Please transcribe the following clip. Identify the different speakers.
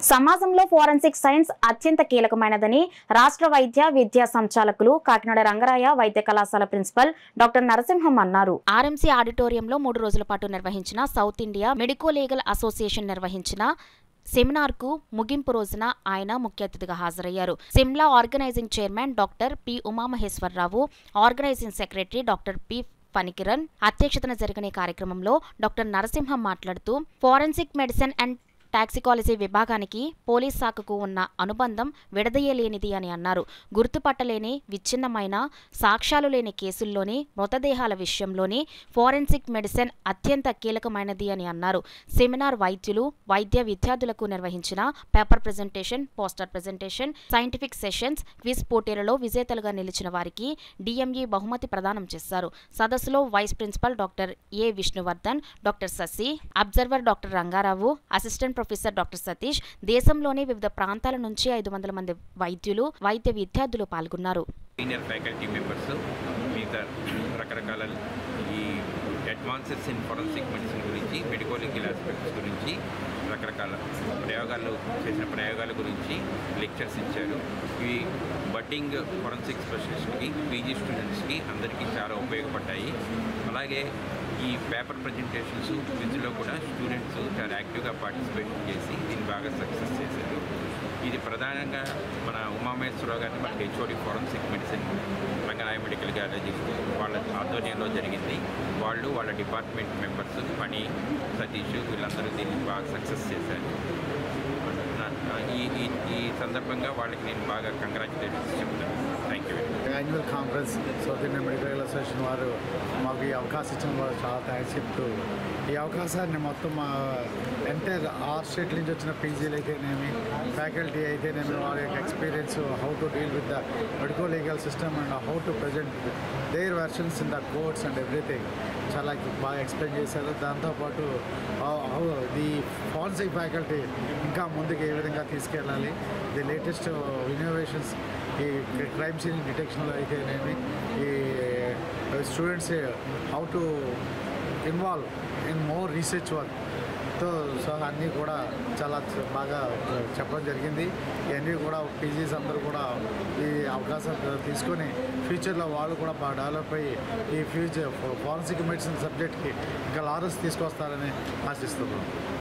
Speaker 1: సమాజంలో forensic science అత్యంత కీలకమైనదని రాష్ట్ర వైద్య విద్యా సంచాలకులు కాకినాడ రంగరాయ వైద్య కళాశాల ప్రిన్సిపల్ డాక్టర్ నరసింహం అన్నారు. ఆర్ఎంసీ ఆడిటోరియంలో 3 రోజుల పాటు నిర్వహించిన South India medico legal association నిర్వహించిన సెమినార్కు ముగింపు రోజున ఆయన ముఖ్య అతిథిగా హాజరయ్యారు. Simla organising chairman doctor P Umamaheswararao, organising secretary doctor P Phanikiran అధ్యక్షతన జరిగిన కార్యక్రమంలో డాక్టర్ నరసింహం మాట్లాడుతూ ఫోరెన్సిక్ మెడిసిన్ అండ్ టాక్సికాలజీ విభాగానికి పోలీస్ శాఖకు ఉన్న అనుబంధం విడదీయలేనిది అని అన్నారు. గుర్తుపట్టలేని విచ్ఛిన్నమైన సాక్ష్యాలు లేని కేసుల్లోని మృతదేహాల విషయంలోని ఫోరెన్సిక్ మెడిసిన్ అత్యంత కీలకమైనది అని అన్నారు. సెమినార్ వైద్యులు, వైద్య విద్యార్థులకు నిర్వహించిన paper presentation, poster presentation, scientific sessions, quiz పోటీలలో విజేతలుగా నిలిచిన వారికి డిఎంఈ బహుమతి ప్రదానం చేశారు. సదస్సులో vice principal doctor A Vishnuvardhan, doctor Sashi, observer doctor Rangarao, assistant professor doctor Satish, దేశంలోని వివిధ ప్రాంతాల నుంచి 500 మంది వైద్యులు, వైద్య విద్యార్థులు పాల్గొన్నారు.
Speaker 2: సీనియర్ ఫ్యాకల్టీ మెంబర్స్ మిగతా రకరకాల ఈ అడ్వాన్సెస్ ఇన్ ఫోరెన్సిక్ మెడిసిన్ గురించి, మెడికో లీగల్ ఆస్పెక్ట్స్ గురించి, రకరకాల చేసిన ప్రయోగాల గురించి లెక్చర్స్ ఇచ్చారు. ఇవి బడ్డింగ్ ఫోరెన్సిక్ స్పెషలిస్ట్కి, పీజీ స్టూడెంట్స్కి అందరికీ చాలా ఉపయోగపడ్డాయి. అలాగే ఈ పేపర్ ప్రజెంటేషన్స్ క్విజ్లో కూడా స్టూడెంట్స్ చాలా యాక్టివ్గా పార్టిసిపేట్ చేసి దీన్ని బాగా సక్సెస్ చేశారు. ఇది ప్రధానంగా మన ఉమామహేశ్వరరావు గారిని మన HOD forensic medicine Rangaraya medical college వాళ్ళ ఆధ్వర్యంలో జరిగింది. వాళ్ళ డిపార్ట్మెంట్ మెంబర్స్ ఫణి, సతీష్ వీళ్ళందరూ దీన్ని బాగా సక్సెస్ చేశారు. ఈ సందర్భంగా వాళ్ళకి నేను బాగా కంగ్రాచులేషన్స్ చెప్తాను. Thank you.
Speaker 3: Annual conference south Indian medical association వారు మాకు ఈ అవకాశం ఇచ్చిన వారు చాలా థ్యాంక్స్ చెప్తూ, ఈ అవకాశాన్ని మొత్తం మా ఎంటైర్ 6 స్టేట్ల నుంచి వచ్చిన పీజీలు అయితేనేమి, ఫ్యాకల్టీ అయితేనేమి, వారి యొక్క experience how to deal with the medico legal system and how to present their versions in the courts and everything చాలా బాగా ఎక్స్ప్లెయిన్ చేశారు. దాంతోపాటు ది ఫోరెన్సిక్ ఫ్యాకల్టీ ఇంకా ముందుకు ఏ విధంగా తీసుకెళ్ళాలి, ది లేటెస్ట్ ఇన్నోవేషన్స్ ఈ క్రైమ్ సీన్ డిటెక్షన్లో అయితేనేమి, ఈ students how to involve in more research work తో సహా అన్నీ కూడా చాలా బాగా చెప్పడం జరిగింది. ఇవన్నీ కూడా పీజీస్ అందరూ కూడా ఈ అవకాశం తీసుకొని ఫ్యూచర్లో వాళ్ళు కూడా బాగా డెవలప్ అయ్యి ఈ ఫ్యూచర్ ఫోరెన్సిక్ మెడిసిన్ సబ్జెక్ట్కి ఇంకా లారెన్స్ తీసుకొస్తారని ఆశిస్తున్నాం.